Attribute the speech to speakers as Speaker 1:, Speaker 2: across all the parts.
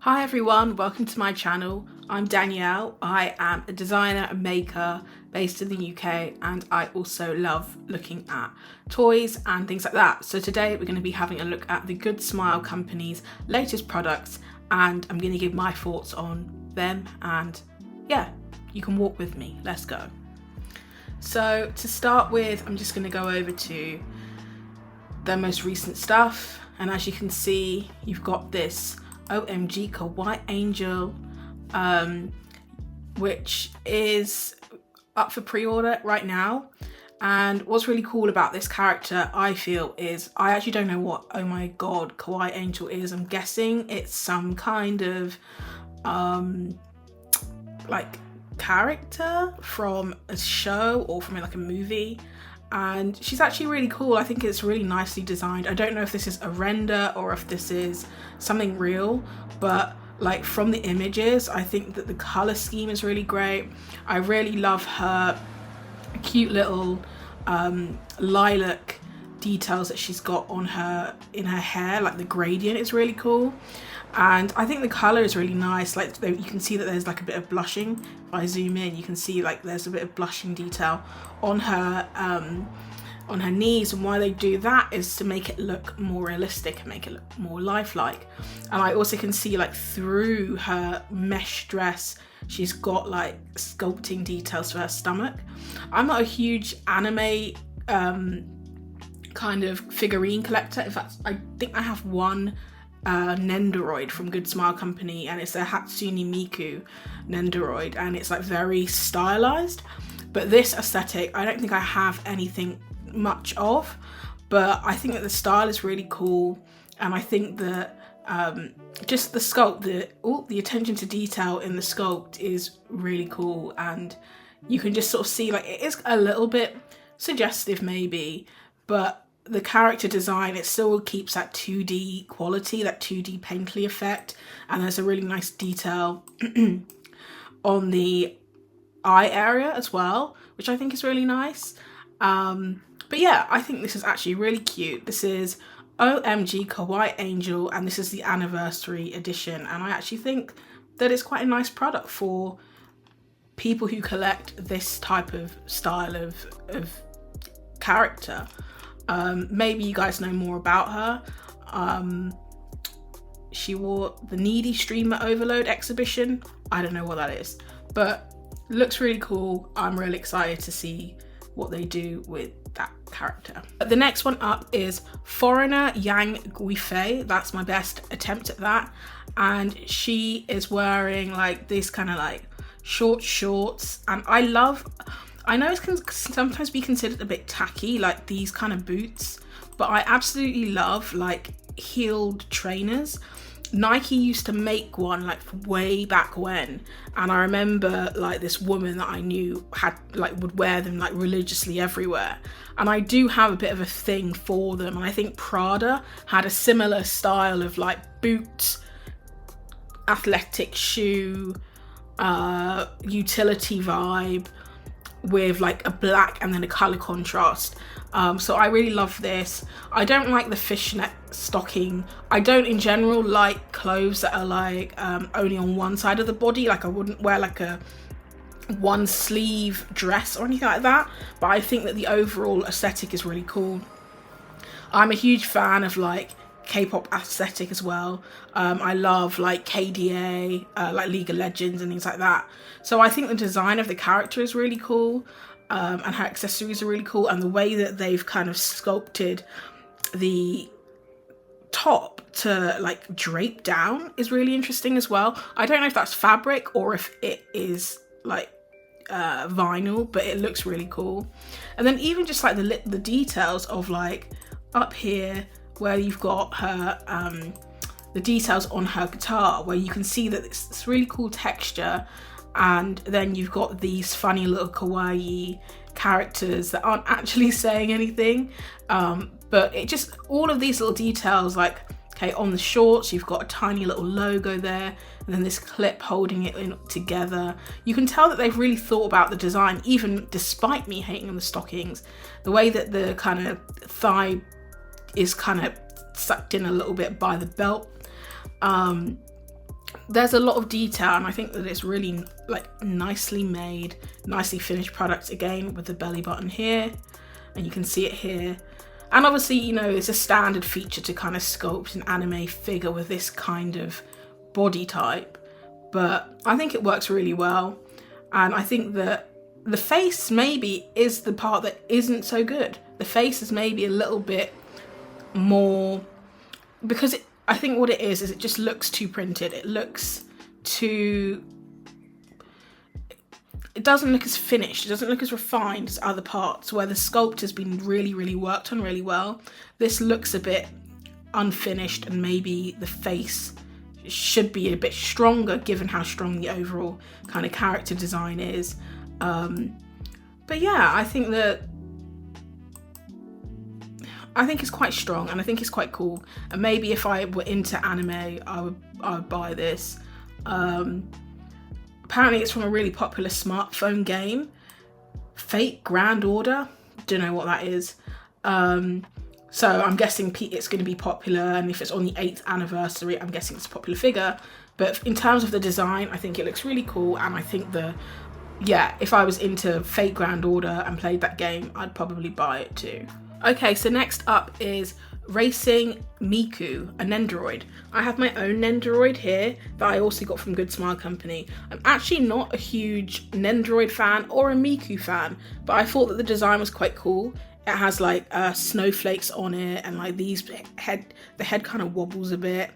Speaker 1: Hi everyone, welcome to my channel. I'm Danielle. I am a designer and maker based in the UK, and I also love looking at toys and things like that. So today we're going to be having a look at the Good Smile company's latest products, and I'm going to give my thoughts on them, and yeah, you can walk with me. Let's go. So to start with, I'm just going to go over to their most recent stuff, and as you can see, you've got this OMG Kawaii Angel, which is up for pre-order right now. And what's really cool about this character, I feel, is I actually don't know what oh my god Kawaii Angel is. I'm guessing it's some kind of like character from a show or from like a movie, and she's actually really cool. I think it's really nicely designed. I don't know if this is a render or if this is something real, but like from the images, I think that the color scheme is really great. I really love her cute little lilac details that she's got on her in her hair, like the gradient is really cool, and I think the color is really nice. Like you can see that there's like a bit of blushing. If I zoom in, you can see like there's a bit of blushing detail on her knees, and why they do that is to make it look more realistic and make it look more lifelike. And I also can see like through her mesh dress, she's got like sculpting details to her stomach. I'm not a huge anime kind of figurine collector. In fact, I think I have one Nendoroid from Good Smile Company, and it's a Hatsune Miku Nendoroid, and it's like very stylized. But this aesthetic, I don't think I have anything much of, but I think that the style is really cool, and I think that just the sculpt, the attention to detail in the sculpt is really cool, and you can just sort of see like it is a little bit suggestive maybe, but the character design, it still keeps that 2D quality, that 2D painterly effect, and there's a really nice detail on the eye area as well, which I think is really nice. But yeah, I think this is actually really cute. This is OMG Kawaii Angel, and this is the anniversary edition, and I actually think that it's quite a nice product for people who collect this type of style of character. Maybe you guys know more about her. She wore the Needy Streamer Overload exhibition. I don't know what that is, but looks really cool. I'm really excited to see what they do with that character. The next one up is Foreigner Yang Guifei. That's my best attempt at that, and she is wearing like this kind of like short shorts, and I know it can sometimes be considered a bit tacky, like these kind of boots, but I absolutely love like heeled trainers. Nike used to make one like way back when, and I remember like this woman that I knew would wear them like religiously everywhere, and I do have a bit of a thing for them, and I think Prada had a similar style of like boot, athletic shoe, utility vibe with like a black and then a color contrast. So I really love this. I don't like the fishnet stocking. I don't in general like clothes that are like only on one side of the body. Like I wouldn't wear like a one sleeve dress or anything like that, but I think that the overall aesthetic is really cool. I'm a huge fan of like K-pop aesthetic as well. I love like KDA, like League of Legends and things like that. So I think the design of the character is really cool, and her accessories are really cool, and the way that they've kind of sculpted the top to like drape down is really interesting as well. I don't know if that's fabric or if it is like vinyl, but it looks really cool. And then even just like the details of like up here where you've got her the details on her guitar, where you can see that it's this really cool texture, and then you've got these funny little kawaii characters that aren't actually saying anything, but it just, all of these little details, like okay, on the shorts you've got a tiny little logo there, and then this clip holding it in together. You can tell that they've really thought about the design, even despite me hating on the stockings. The way that the kind of thigh is kind of sucked in a little bit by the belt, there's a lot of detail, and I think that it's really like nicely made, nicely finished product, again with the belly button here, and you can see it here. And obviously, you know, it's a standard feature to kind of sculpt an anime figure with this kind of body type, but I think it works really well. And I think that the face maybe is the part that isn't so good. The face is maybe a little bit more, because I think what it is it just looks too printed. It looks too, it doesn't look as finished. It doesn't look as refined as other parts where the sculpt has been really, really worked on really well. This looks a bit unfinished, and maybe the face should be a bit stronger given how strong the overall kind of character design is. But yeah, I think it's quite strong, and I think it's quite cool. And maybe if I were into anime, I would buy this. Apparently it's from a really popular smartphone game, Fate Grand Order. Don't know what that is. So I'm guessing it's going to be popular, and if it's on the 8th anniversary, I'm guessing it's a popular figure. But in terms of the design, I think it looks really cool, and I think if I was into Fate Grand Order and played that game, I'd probably buy it too. Okay, so next up is Racing Miku, a Nendoroid. I have my own Nendoroid here that I also got from Good Smile Company. I'm actually not a huge Nendoroid fan or a Miku fan, but I thought that the design was quite cool. It has like snowflakes on it, and like the head kind of wobbles a bit.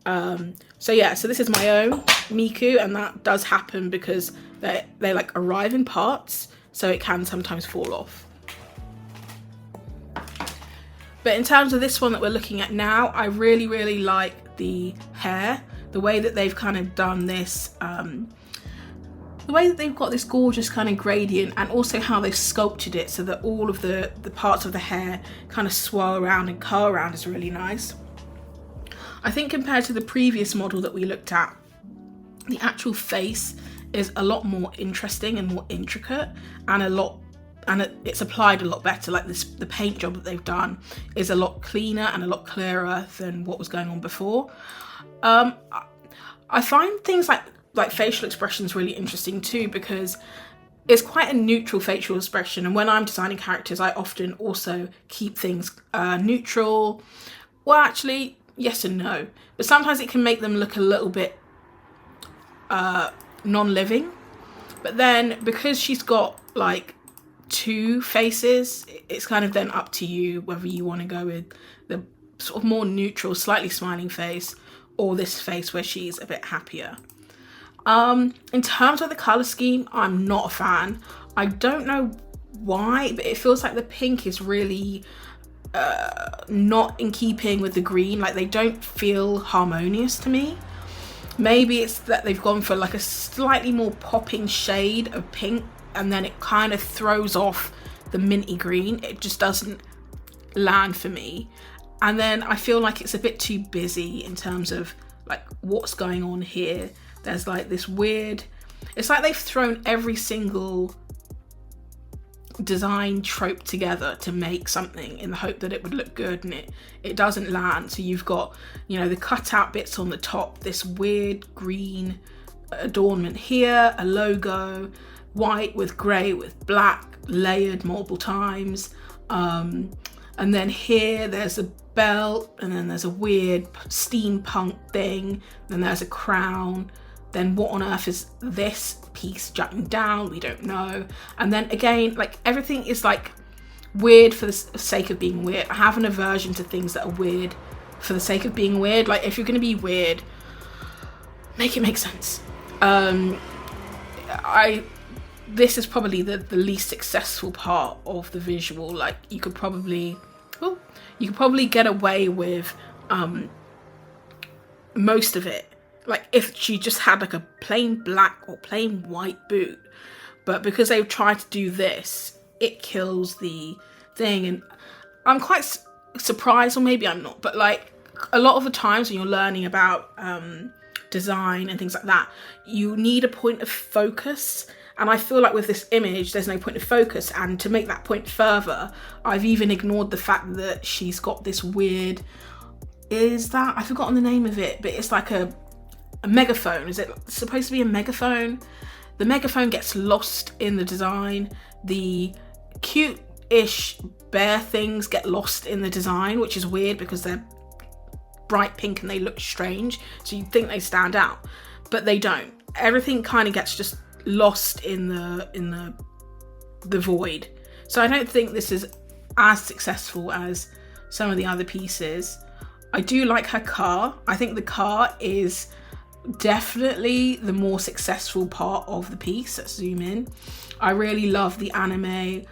Speaker 1: So this is my own Miku, and that does happen because they like arrive in parts, so it can sometimes fall off. But in terms of this one that we're looking at now, I really, really like the hair, the way that they've kind of done this, the way that they've got this gorgeous kind of gradient, and also how they've sculpted it so that all of the parts of the hair kind of swirl around and curl around is really nice. I think compared to the previous model that we looked at, the actual face is a lot more interesting and more intricate, and it's applied a lot better. Like the paint job that they've done is a lot cleaner and a lot clearer than what was going on before. I find things like facial expressions really interesting too, because it's quite a neutral facial expression, and when I'm designing characters, I often also keep things neutral. Well, actually, yes and no, but sometimes it can make them look a little bit non-living. But then because she's got like two faces, it's kind of then up to you whether you want to go with the sort of more neutral, slightly smiling face, or this face where she's a bit happier. In terms of the color scheme, I'm not a fan. I don't know why, but it feels like the pink is really not in keeping with the green. Like, they don't feel harmonious to me. Maybe it's that they've gone for like a slightly more popping shade of pink, and then it kind of throws off the minty green. It just doesn't land for me. And then I feel like it's a bit too busy in terms of like what's going on here. There's like this weird, it's like they've thrown every single design trope together to make something in the hope that it would look good, and it doesn't land. So you've got, you know, the cutout bits on the top, this weird green adornment here, a logo, white with grey with black, layered multiple times, and then here there's a belt, and then there's a weird steampunk thing, then there's a crown, then what on earth is this piece jutting down? We don't know. And then again, like, everything is like weird for the sake of being weird. I have an aversion to things that are weird for the sake of being weird. Like, if you're going to be weird, make it make sense. This is probably the least successful part of the visual. Like, you could probably get away with most of it, like if she just had like a plain black or plain white boot. But because they've tried to do this, it kills the thing. And I'm quite surprised, or maybe I'm not, but like a lot of the times when you're learning about design and things like that, you need a point of focus. And I feel like with this image, there's no point of focus. And to make that point further, I've even ignored the fact that she's got this weird, I've forgotten the name of it, but it's like a megaphone. Is it supposed to be a megaphone? The megaphone gets lost in the design. The cute-ish bear things get lost in the design, which is weird because they're bright pink and they look strange. So you'd think they stand out, but they don't. Everything kind of gets just lost in the void. So I don't think this is as successful as some of the other pieces. I do like her car. I think the car is definitely the more successful part of the piece. Let's zoom in. I really love the anime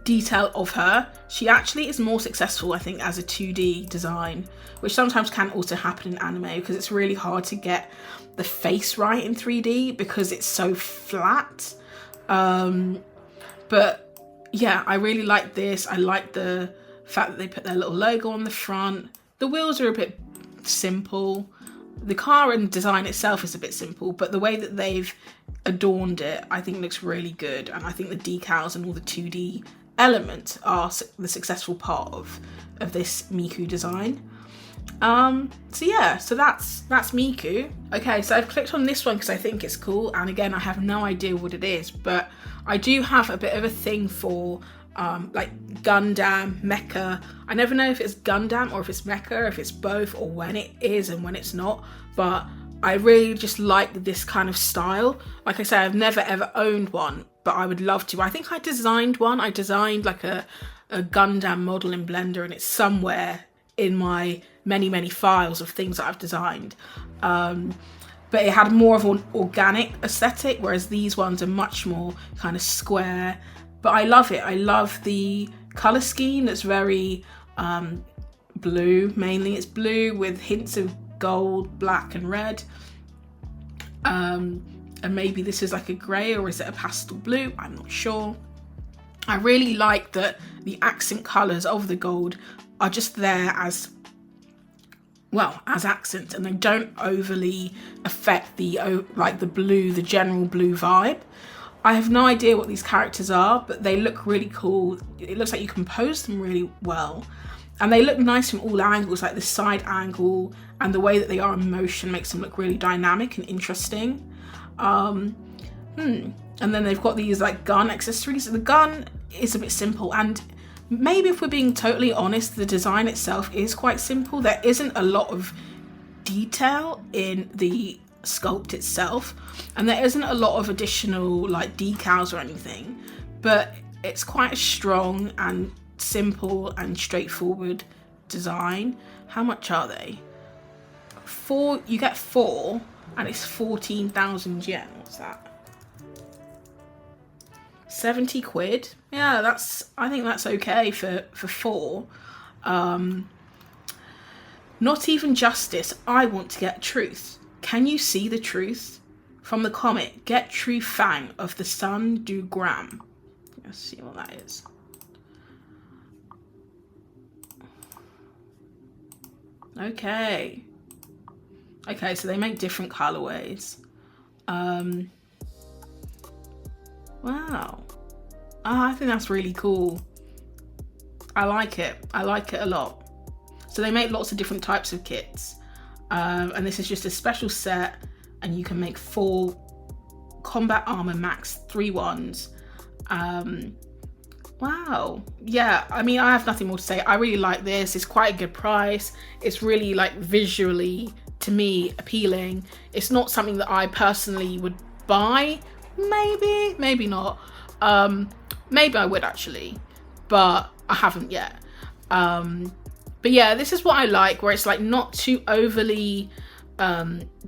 Speaker 1: detail of her. She actually is more successful, I think, as a 2D design, which sometimes can also happen in anime because it's really hard to get the face right in 3D because it's so flat. But yeah, I really like this. I like the fact that they put their little logo on the front. The wheels are a bit simple. The car and design itself is a bit simple, but the way that they've adorned it, I think looks really good. And I think the decals and all the 2D elements are the successful part of this Miku design. So yeah, so that's Miku. Okay, so I've clicked on this one because I think it's cool, and again, I have no idea what it is, but I do have a bit of a thing for like Gundam, Mecha. I never know if it's Gundam or if it's Mecha, if it's both, or when it is and when it's not, but I really just like this kind of style. Like I say, I've never ever owned one, but I would love to. I think I designed one. I designed like a Gundam model in Blender, and it's somewhere in my many files of things that I've designed. But it had more of an organic aesthetic, whereas these ones are much more kind of square. But I love it. I love the colour scheme that's very blue. Mainly it's blue with hints of gold, black and red. And maybe this is like a grey, or is it a pastel blue? I'm not sure. I really like that the accent colours of the gold are just there as, well, as accents, and they don't overly affect the blue, the general blue vibe. I have no idea what these characters are, but they look really cool. It looks like you compose them really well. And they look nice from all angles, like the side angle and the way that they are in motion makes them look really dynamic and interesting. And then they've got these like gun accessories. The gun is a bit simple, and maybe if we're being totally honest, the design itself is quite simple. There isn't a lot of detail in the sculpt itself, and there isn't a lot of additional like decals or anything, but it's quite a strong and simple and straightforward design. How much are they? You get 4 and it's 14,000 yen. What's that? 70 quid. Yeah, I think that's okay for 4. Not even justice. I want to get truth. Can you see the truth? From the comic, get true fang of the Sun Du Gram. Let's see what that is. Okay, so they make different colorways. Wow. I think that's really cool. I like it a lot. So they make lots of different types of kits. And this is just a special set, and you can make 4 combat armor max 3 ones. Wow. Yeah, I mean, I have nothing more to say. I really like this. It's quite a good price. It's really like visually, to me, appealing. It's not something that I personally would buy. Maybe not. Maybe I would actually, but I haven't yet. But yeah, this is what I like, where it's like not too overly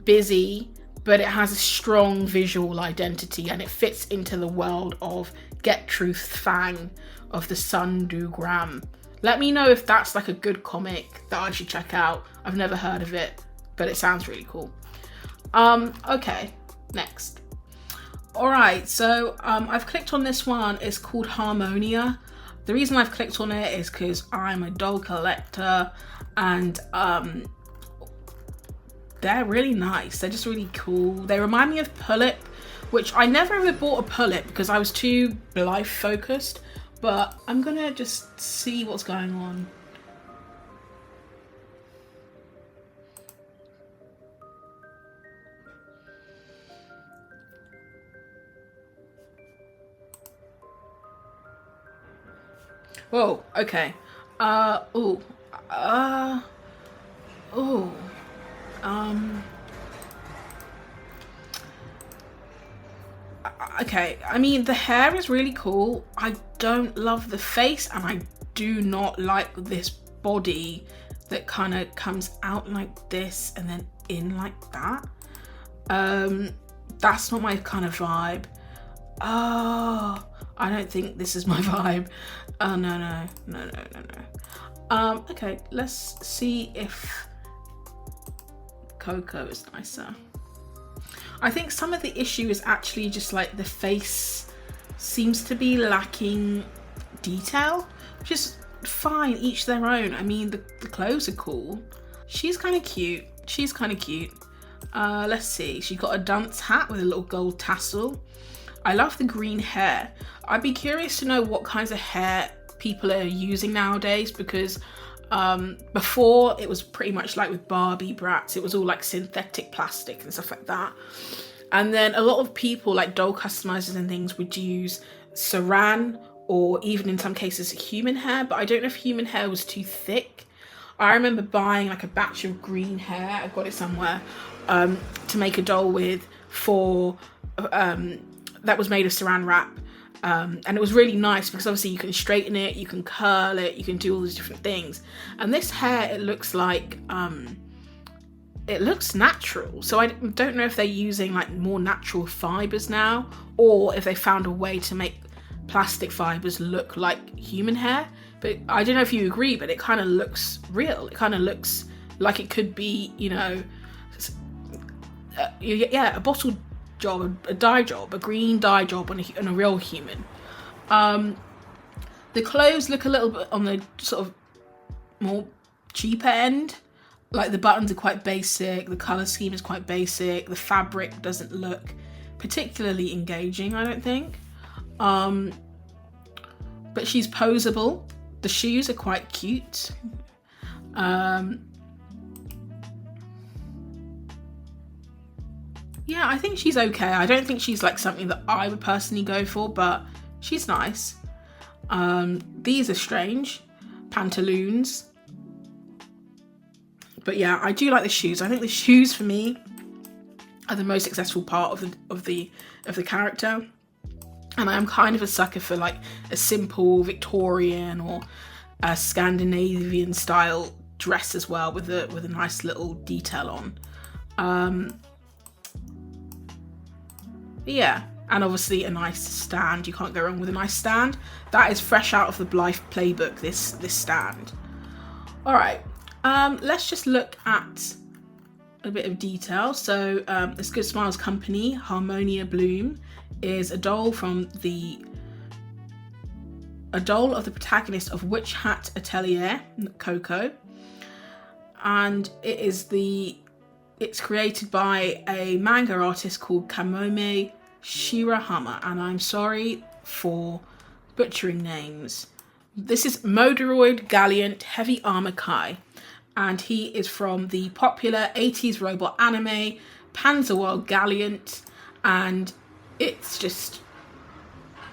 Speaker 1: busy, but it has a strong visual identity, and it fits into the world of Get Truth Fang of the Sun Du Gram. Let me know if that's like a good comic that I should check out. I've never heard of it, but it sounds really cool. Okay, next. Alright, so I've clicked on this one. It's called Harmonia. The reason I've clicked on it is because I'm a doll collector, and they're really nice. They're just really cool. They remind me of Pulip, which I never ever bought a Pulip because I was too life focused, but I'm gonna just see what's going on. Whoa, okay. Ooh. Ooh. Okay, I mean, the hair is really cool. I don't love the face, and I do not like this body that kind of comes out like this and then in like that. That's not my kind of vibe. Oh, I don't think this is my vibe. Oh, no. Okay, let's see if Coco is nicer. I think some of the issue is actually just like the face seems to be lacking detail, which is fine, each their own. I mean, the clothes are cool. She's kind of cute. Let's see. She got a dunce hat with a little gold tassel. I love the green hair. I'd be curious to know what kinds of hair people are using nowadays, because before it was pretty much like with Barbie Bratz, it was all like synthetic plastic and stuff like that. And then a lot of people, like doll customizers and things, would use saran or even in some cases human hair, but I don't know if human hair was too thick. I remember buying like a batch of green hair, I've got it somewhere, to make a doll with that was made of saran wrap. And it was really nice because obviously you can straighten it, you can curl it, you can do all these different things. And this hair, it looks like, it looks natural. So I don't know if they're using like more natural fibers now, or if they found a way to make plastic fibers look like human hair. But I don't know if you agree, but it kind of looks real. It kind of looks like it could be, you know, a bottle job, a dye job, a green dye job on a real human. The clothes look a little bit on the sort of more cheaper end. Like the buttons are quite basic, the colour scheme is quite basic, the fabric doesn't look particularly engaging, I don't think. But she's posable. The shoes are quite cute. Yeah, I think she's okay. I don't think she's like something that I would personally go for, but she's nice. These are strange. Pantaloons. But yeah, I do like the shoes. I think the shoes for me are the most successful part of the character. And I am kind of a sucker for like a simple Victorian or a Scandinavian style dress as well, with a nice little detail on. Yeah, and obviously a nice stand. You can't go wrong with a nice stand. That is fresh out of the Blythe playbook, this stand. All right, let's just look at a bit of detail. So this Good Smiles company, Harmonia Bloom, is a doll of the protagonist of Witch Hat Atelier, Coco, and it's created by a manga artist called Kamome Shirahama, and I'm sorry for butchering names. This is Modoroid Galliant Heavy Armor Kai, and he is from the popular 80s robot anime Panzerworld Galliant, and it's just,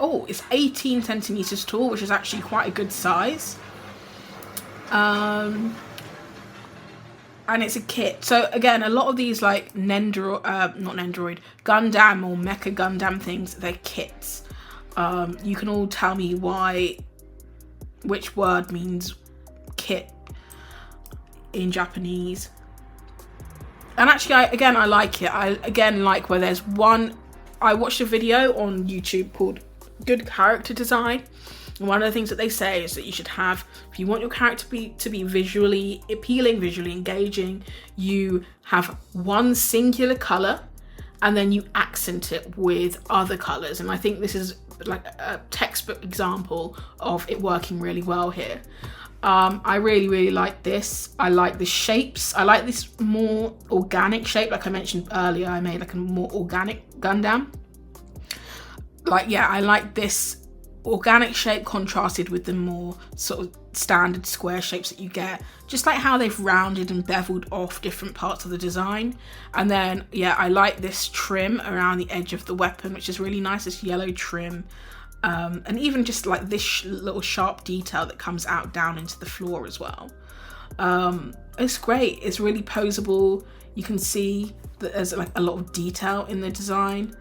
Speaker 1: it's 18 centimeters tall, which is actually quite a good size. And it's a kit. So again, a lot of these like Gundam or Mecha Gundam things, they're kits. You can all tell me which word means kit in Japanese. And actually, I like it. I like where there's one. I watched a video on YouTube called Good Character Design. And one of the things that they say is that you should have, if you want your character to be visually appealing, visually engaging, you have one singular colour and then you accent it with other colours. And I think this is like a textbook example of it working really well here. I really, really like this. I like the shapes. I like this more organic shape. Like I mentioned earlier, I made like a more organic Gundam. I like this organic shape contrasted with the more sort of standard square shapes that you get, just like how they've rounded and beveled off different parts of the design. And then I like this trim around the edge of the weapon, which is really nice, this yellow trim. And even just like this little sharp detail that comes out down into the floor as well. It's great. It's really poseable. You can see that there's like a lot of detail in the design.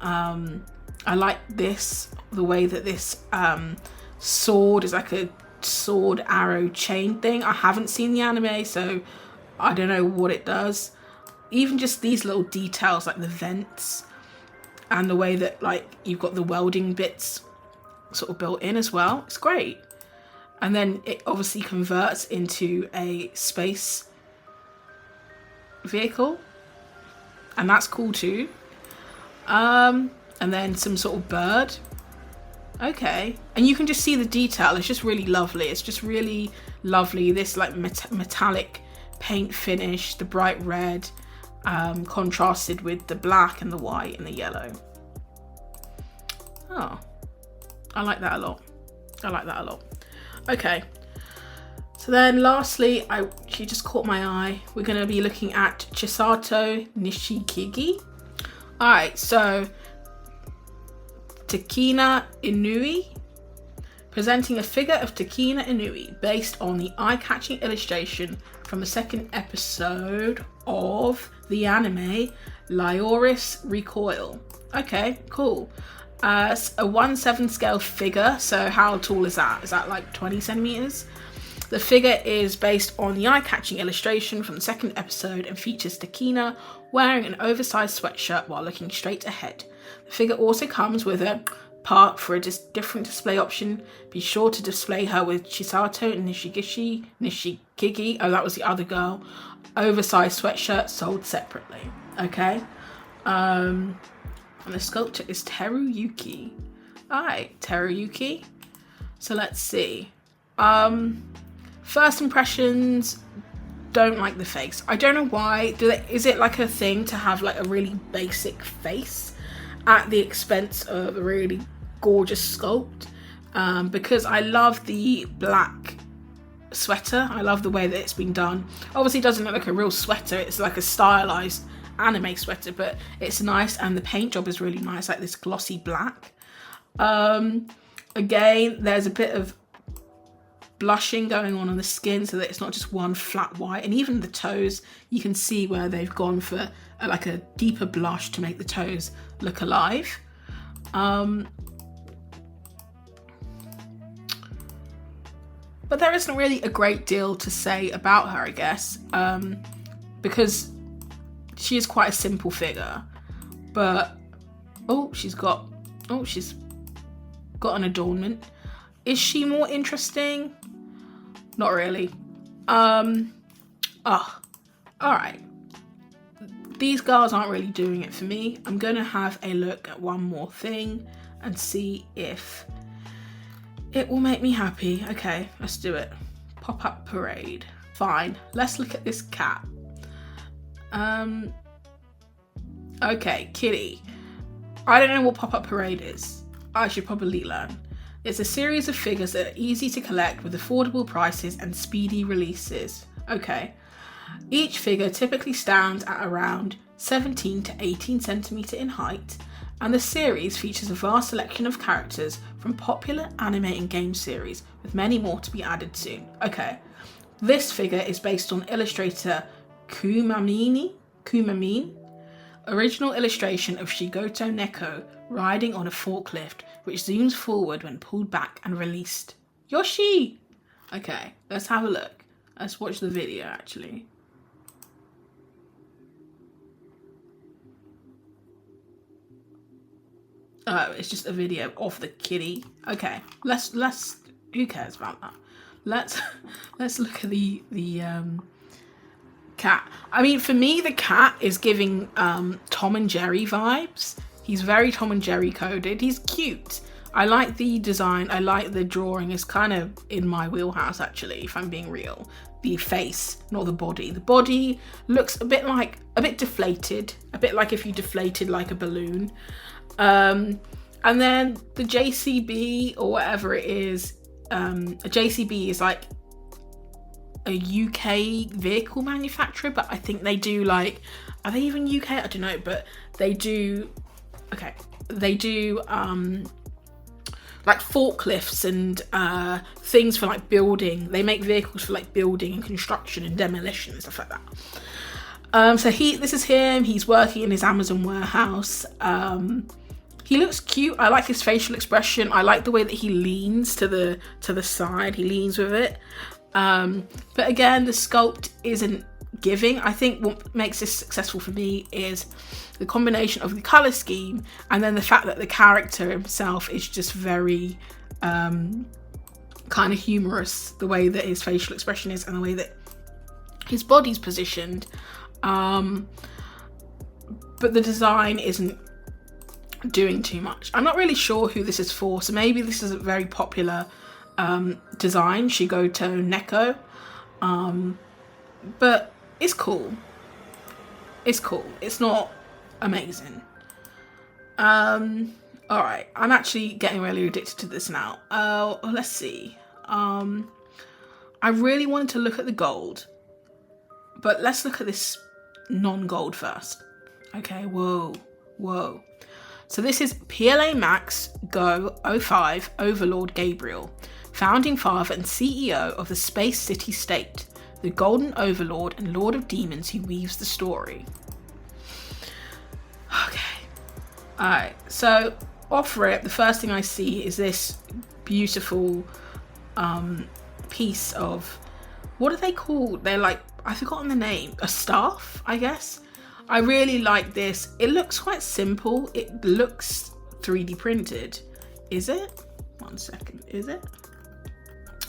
Speaker 1: I like the way that this sword is like a sword arrow chain thing. I haven't seen the anime, so I don't know what it does. Even just these little details like the vents and the way that like you've got the welding bits sort of built in as well. It's great. And then it obviously converts into a space vehicle, and that's cool too. And then some sort of bird. Okay, and you can just see the detail. It's just really lovely. It's just really lovely. This like metallic paint finish, the bright red, contrasted with the black and the white and the yellow. Oh, I like that a lot. I like that a lot. Okay, so then lastly, she just caught my eye. We're going to be looking at Chisato Nishikigi. Alright, so Takina Inui, presenting a figure of Takina Inui based on the eye-catching illustration from the second episode of the anime Lioris Recoil. Okay, cool. It's a 1/7 scale figure, so how tall is that? Is that like 20 centimeters? The figure is based on the eye-catching illustration from the second episode and features Takina wearing an oversized sweatshirt while looking straight ahead. The figure also comes with a part for a different display option. Be sure to display her with Chisato Nishikigi, oh that was the other girl, oversized sweatshirt sold separately. Okay. And the sculptor is Teruyuki. Alright, Teruyuki. So let's see. First impressions, don't like the face. I don't know why. Is it like a thing to have like a really basic face at the expense of a really gorgeous sculpt? Because I love the black sweater. I love the way that it's been done. Obviously it doesn't look like a real sweater. It's like a stylized anime sweater, but it's nice, and the paint job is really nice, like this glossy black. Again, there's a bit of blushing going on the skin so that it's not just one flat white, and even the toes, you can see where they've gone for like a deeper blush to make the toes look alive. But there isn't really a great deal to say about her, I guess, because she is quite a simple figure. But she's got an adornment. Is she more interesting? Not really. Alright. These girls aren't really doing it for me. I'm gonna have a look at one more thing and see if it will make me happy. Okay, let's do it. Pop-up parade. Fine, let's look at this cat. Okay, kitty. I don't know what pop-up parade is. I should probably learn. It's a series of figures that are easy to collect with affordable prices and speedy releases. Okay. Each figure typically stands at around 17 to 18 centimeter in height, and the series features a vast selection of characters from popular anime and game series, with many more to be added soon. Okay. This figure is based on illustrator Kumamine, original illustration of Shigoto Neko riding on a forklift, which zooms forward when pulled back and released. Yoshi! Okay, let's have a look. Let's watch the video, actually. Oh, it's just a video of the kitty. Okay, let's who cares about that? Let's look at the cat. I mean, for me, the cat is giving Tom and Jerry vibes. He's very Tom and Jerry coded. He's cute. I like the design. I like the drawing. It's kind of in my wheelhouse, actually, if I'm being real. The face, not the body. The body looks a bit deflated. A bit like if you deflated like a balloon. And then the JCB or whatever it is, a JCB is like a UK vehicle manufacturer, but I think they do like, are they even UK? I don't know, but they do, okay, they do like forklifts and things for like building. They make vehicles for like building and construction and demolition and stuff like that. So this is him. He's working in his Amazon warehouse. He looks cute. I like his facial expression. I like the way that he leans to the side. He leans with it. But again, the sculpt isn't giving. I think what makes this successful for me is the combination of the color scheme and then the fact that the character himself is just very kind of humorous, the way that his facial expression is and the way that his body's positioned. But the design isn't doing too much. I'm not really sure who this is for, so maybe this is a very popular design, Shigoto Neko, but it's cool. It's not amazing. All right, I'm actually getting really addicted to this now. Let's see. I really wanted to look at the gold, but let's look at this non-gold first. Okay, whoa. So this is PLA Max Go 05 Overlord Gabriel, founding father and CEO of the Space City State, the Golden Overlord and Lord of Demons who weaves the story. Okay. Alright, so off rip, the first thing I see is this beautiful piece of, what are they called? They're like, I've forgotten the name. A staff, I guess? I really like this. It looks quite simple. It looks 3D printed. Is it? 1 second. Is it?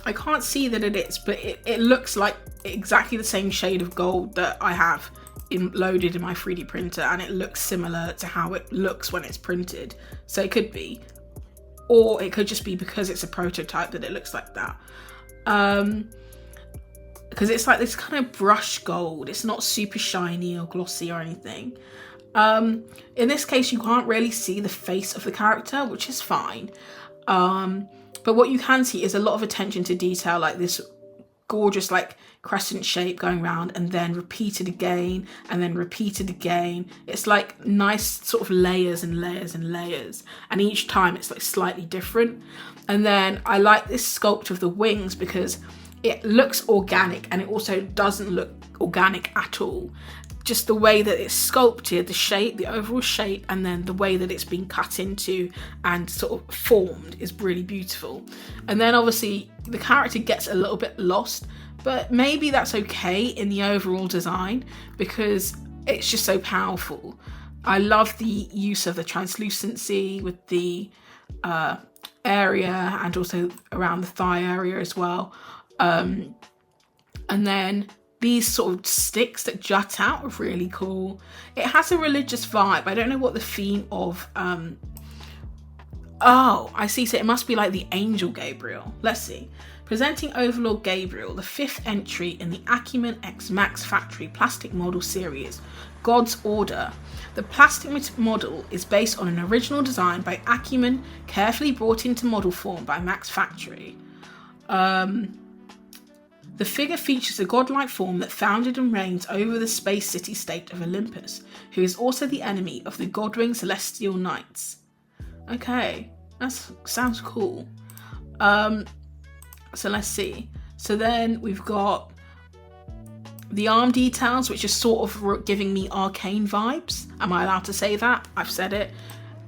Speaker 1: I can't see that it is, but it looks like exactly the same shade of gold that I have loaded in my 3D printer, and it looks similar to how it looks when it's printed. So it could be. Or it could just be because it's a prototype that it looks like that. Because it's like this kind of brush gold. It's not super shiny or glossy or anything. In this case, you can't really see the face of the character, which is fine. But what you can see is a lot of attention to detail, like this gorgeous like crescent shape going around and then repeated again and then repeated again. It's like nice sort of layers and layers and layers. And each time it's like slightly different. And then I like this sculpt of the wings because it looks organic and it also doesn't look organic at all. Just the way that it's sculpted, the shape, the overall shape, and then the way that it's been cut into and sort of formed is really beautiful. And then obviously the character gets a little bit lost, but maybe that's okay in the overall design because it's just so powerful. I love the use of the translucency with the area and also around the thigh area as well. And then these sort of sticks that jut out are really cool. It has a religious vibe. I don't know what the theme of... Oh, I see. So it must be like the Angel Gabriel. Let's see. Presenting Overlord Gabriel, the 5th entry in the Acumen X Max Factory plastic model series, God's Order. The plastic model is based on an original design by Acumen, carefully brought into model form by Max Factory. The figure features a godlike form that founded and reigns over the space city state of Olympus, who is also the enemy of the Godwing Celestial Knights. Okay, that sounds cool. So let's see. So then we've got the arm details, which is sort of giving me arcane vibes. Am I allowed to say that? I've said it.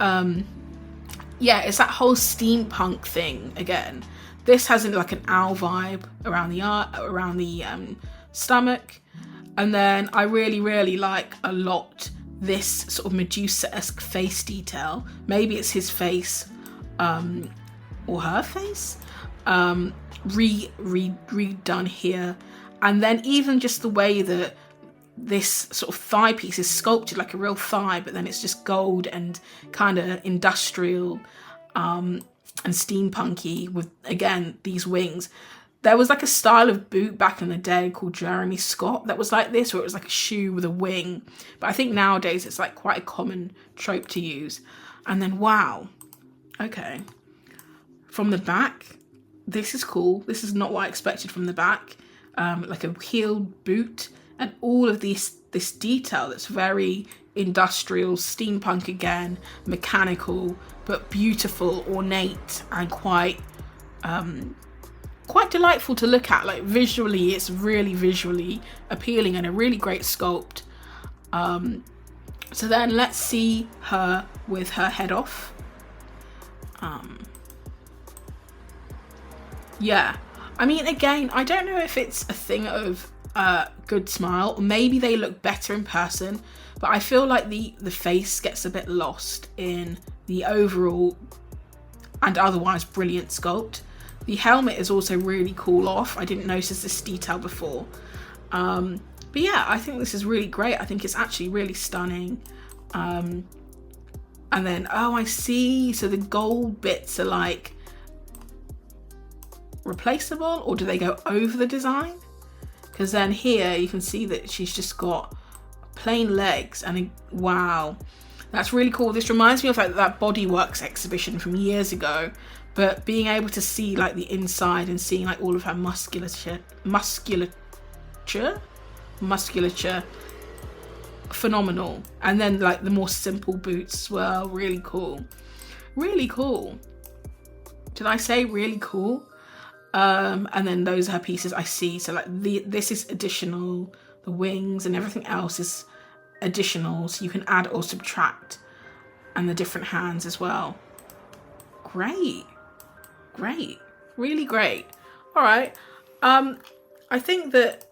Speaker 1: Yeah, it's that whole steampunk thing again. This has like an owl vibe around the stomach. And then I really like a lot this sort of Medusa-esque face detail. Maybe it's his face or her face redone here. And then even just the way that this sort of thigh piece is sculpted like a real thigh, but then it's just gold and kind of industrial and steampunky with, again, these wings. There was like a style of boot back in the day called Jeremy Scott that was like this, where it was like a shoe with a wing. But I think nowadays it's like quite a common trope to use. And then, wow. Okay. From the back, this is cool. This is not what I expected from the back. Like a heeled boot and all of this detail that's very industrial, steampunk again, mechanical, but beautiful, ornate, and quite delightful to look at. Like visually, it's really visually appealing and a really great sculpt. So then let's see her with her head off. Yeah, I mean, again, I don't know if it's a thing of good smile, or maybe they look better in person, but I feel like the face gets a bit lost in the overall and otherwise brilliant sculpt. The helmet is also really cool off. I didn't notice this detail before. But yeah, I think this is really great. I think it's actually really stunning. And then, oh, I see. So the gold bits are like replaceable, or do they go over the design? Because then here you can see that she's just got plain legs, and wow, that's really cool. This reminds me of like that Bodyworks exhibition from years ago, but being able to see like the inside and seeing like all of her musculature, phenomenal. And then like the more simple boots as well, really cool. Did I say really cool? And then those are her pieces I see. So like this is additional, the wings and everything else is additional, so you can add or subtract, and the different hands as well. Great, really great. All right, I think that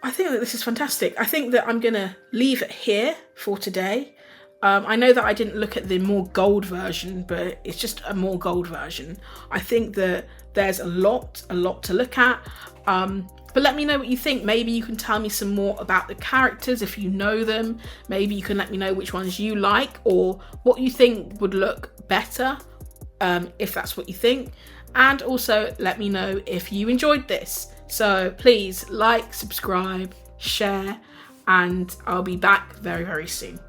Speaker 1: this is fantastic. I think that I'm gonna leave it here for today. I know that I didn't look at the more gold version, but it's just a more gold version. I think that there's a lot to look at. But let me know what you think. Maybe you can tell me some more about the characters if you know them. Maybe you can let me know which ones you like, or what you think would look better, if that's what you think. And also let me know if you enjoyed this. So please like, subscribe, share, and I'll be back very, very soon.